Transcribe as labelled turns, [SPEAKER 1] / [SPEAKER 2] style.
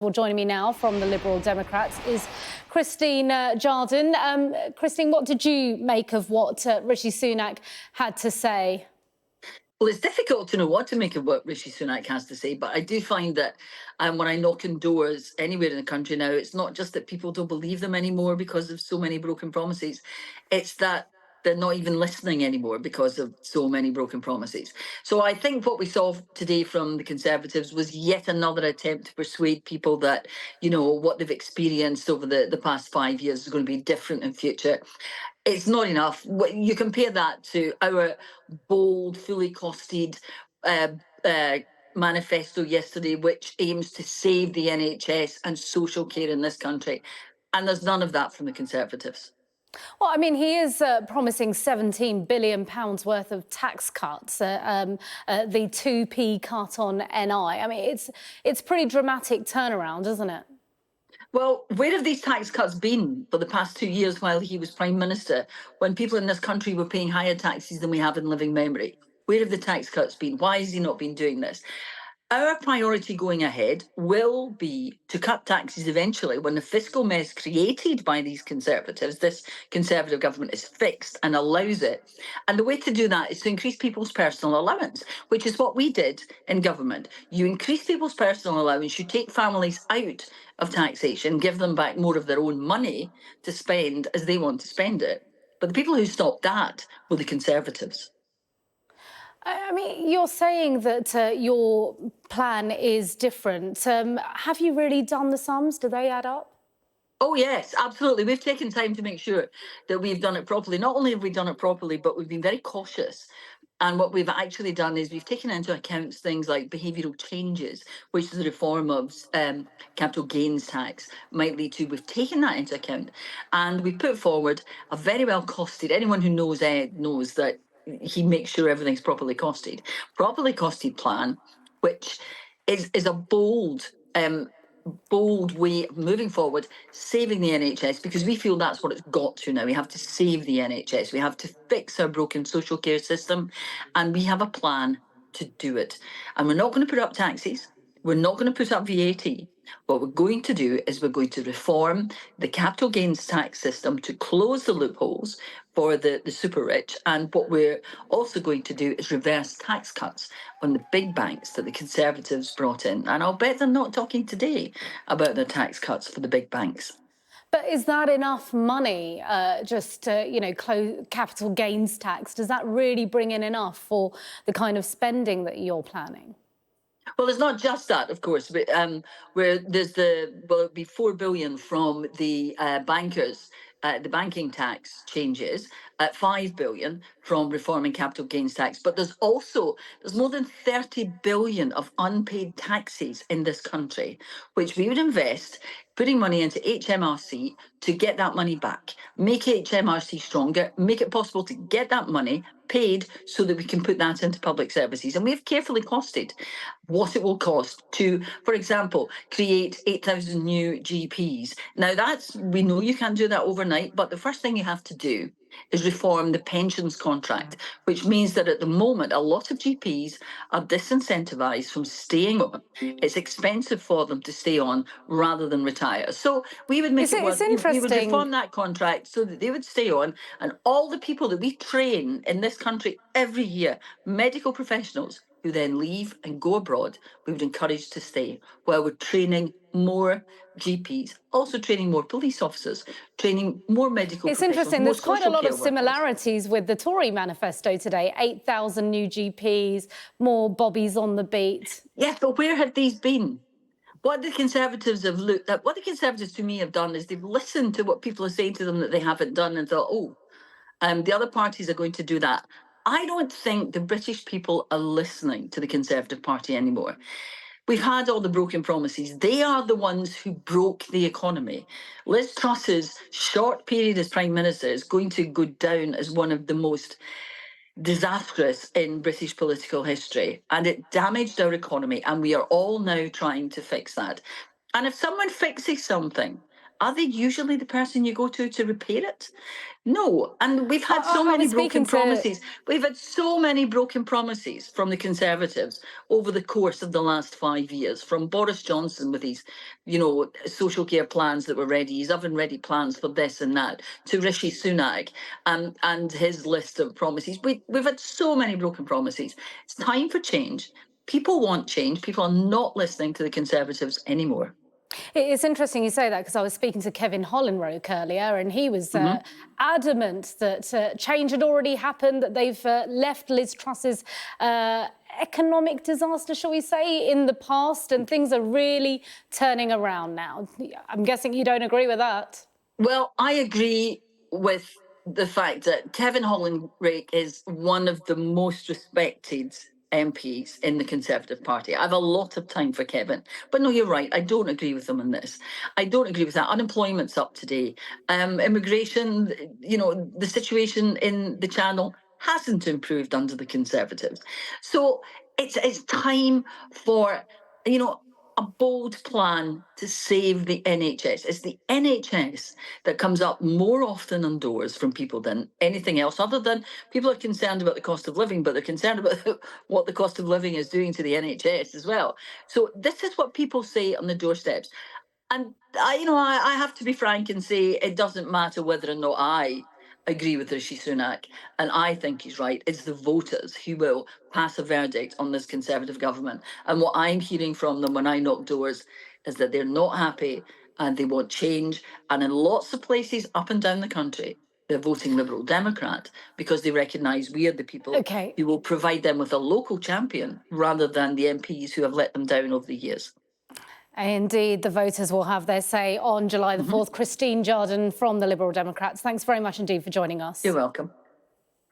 [SPEAKER 1] Well, joining me now from the Liberal Democrats is Christine Jardine. Christine, what did you make of what Rishi Sunak had to say?
[SPEAKER 2] Well, it's difficult to know what to make of what Rishi Sunak has to say, but I do find that when I knock on doors anywhere in the country now, it's not just that people don't believe them anymore because of so many broken promises. It's that they're not even listening anymore because of so many broken promises. So I think what we saw today from the Conservatives was yet another attempt to persuade people that, what they've experienced over the past 5 years is going to be different in future. It's not enough. You compare that to our bold, fully costed uh, uh, manifesto yesterday, which aims to save the NHS and social care in this country. And there's none of that from the Conservatives.
[SPEAKER 1] Well, I mean, he is promising £17 billion worth of tax cuts, the 2p cut on NI. I mean, it's pretty dramatic turnaround, isn't it?
[SPEAKER 2] Well, where have these tax cuts been for the past 2 years while he was Prime Minister, when people in this country were paying higher taxes than we have in living memory? Where have the tax cuts been? Why has he not been doing this? Our priority going ahead will be to cut taxes eventually when the fiscal mess created by these Conservatives, this Conservative government, is fixed and allows it. And the way to do that is to increase people's personal allowance, which is what we did in government. You increase people's personal allowance, you take families out of taxation, give them back more of their own money to spend as they want to spend it. But the people who stopped that were the Conservatives.
[SPEAKER 1] I mean, you're saying that your plan is different. Have you really done the sums? Do they add up?
[SPEAKER 2] Oh, yes, absolutely. We've taken time to make sure that we've done it properly. Not only have we done it properly, but we've been very cautious. And what we've actually done is we've taken into account things like behavioural changes, which the reform of capital gains tax might lead to. We've taken that into account, and we put forward a very well costed. Anyone who knows Ed knows that he makes sure everything's properly costed plan, which is a bold way of moving forward, saving the NHS, because we feel that's what it's got to now. We have to save the NHS. We have to fix our broken social care system, and we have a plan to do it. And we're not going to put up taxes. We're not going to put up VAT. What we're going to do is we're going to reform the capital gains tax system to close the loopholes for the super rich. And what we're also going to do is reverse tax cuts on the big banks that the Conservatives brought in. And I'll bet they're not talking today about their tax cuts for the big banks.
[SPEAKER 1] But is that enough money, capital gains tax? Does that really bring in enough for the kind of spending that you're planning?
[SPEAKER 2] Well, it's not just that, of course, but where there's it'd be 4 billion from the bankers, the banking tax changes, 5 billion from reforming capital gains tax. But there's more than 30 billion of unpaid taxes in this country, which we would invest putting money into HMRC to get that money back, make HMRC stronger, make it possible to get that money paid so that we can put that into public services. And we've carefully costed what it will cost to, for example, create 8,000 new GPs. Now, we know you can't do that overnight, but the first thing you have to do is reform the pensions contract, which means that at the moment, a lot of GPs are disincentivised from staying on. It's expensive for them to stay on rather than retire. So we would make it work. We would reform that contract so that they would stay on, and all the people that we train in this country every year, medical professionals who then leave and go abroad, we would encourage to stay while we're training more GPs, also training more police officers, training more medical professionals.
[SPEAKER 1] It's interesting, there's quite a lot of similarities with the Tory manifesto today. 8,000 new GPs, more bobbies on the beat.
[SPEAKER 2] Yes, but where have these been? What the Conservatives have looked at, what the Conservatives to me have done is they've listened to what people are saying to them that they haven't done and thought, the other parties are going to do that. I don't think the British people are listening to the Conservative Party anymore. We've had all the broken promises. They are the ones who broke the economy. Liz Truss's short period as Prime Minister is going to go down as one of the most disastrous in British political history. And it damaged our economy. And we are all now trying to fix that. And if someone fixes something are they usually the person you go to repair it? No, and we've had so
[SPEAKER 1] I
[SPEAKER 2] many
[SPEAKER 1] was
[SPEAKER 2] broken
[SPEAKER 1] speaking to
[SPEAKER 2] promises. We've had so many broken promises from the Conservatives over the course of the last 5 years, from Boris Johnson with his, social care plans that were ready, his oven-ready plans for this and that, to Rishi Sunak and his list of promises. We've had so many broken promises. It's time for change. People want change. People are not listening to the Conservatives anymore.
[SPEAKER 1] It's interesting you say that, because I was speaking to Kevin Hollinroke earlier, and he was
[SPEAKER 2] Mhm.
[SPEAKER 1] adamant that change had already happened, that they've left Liz Truss's economic disaster, shall we say, in the past, and things are really turning around now. I'm guessing you don't agree with that.
[SPEAKER 2] Well, I agree with the fact that Kevin Hollinrake is one of the most respected MPs in the Conservative Party. I have a lot of time for Kevin. But no, you're right. I don't agree with him on this. I don't agree with that. Unemployment's up today. Immigration, the situation in the Channel hasn't improved under the Conservatives. So it's time for, a bold plan to save the NHS. It's the NHS that comes up more often on doors from people than anything else, other than people are concerned about the cost of living, but they're concerned about what the cost of living is doing to the NHS as well. So this is what people say on the doorsteps. And I have to be frank and say it doesn't matter whether or not I agree with Rishi Sunak, and I think he's right. It's the voters who will pass a verdict on this Conservative government. And what I'm hearing from them when I knock doors is that they're not happy and they want change. And in lots of places up and down the country, they're voting Liberal Democrat because they recognise we are the people
[SPEAKER 1] OK.
[SPEAKER 2] who will provide them with a local champion rather than the MPs who have let them down over the years.
[SPEAKER 1] Indeed, the voters will have their say on July the
[SPEAKER 2] Mhm.
[SPEAKER 1] 4th. Christine Jardine from the Liberal Democrats, thanks very much indeed for joining us.
[SPEAKER 2] You're welcome.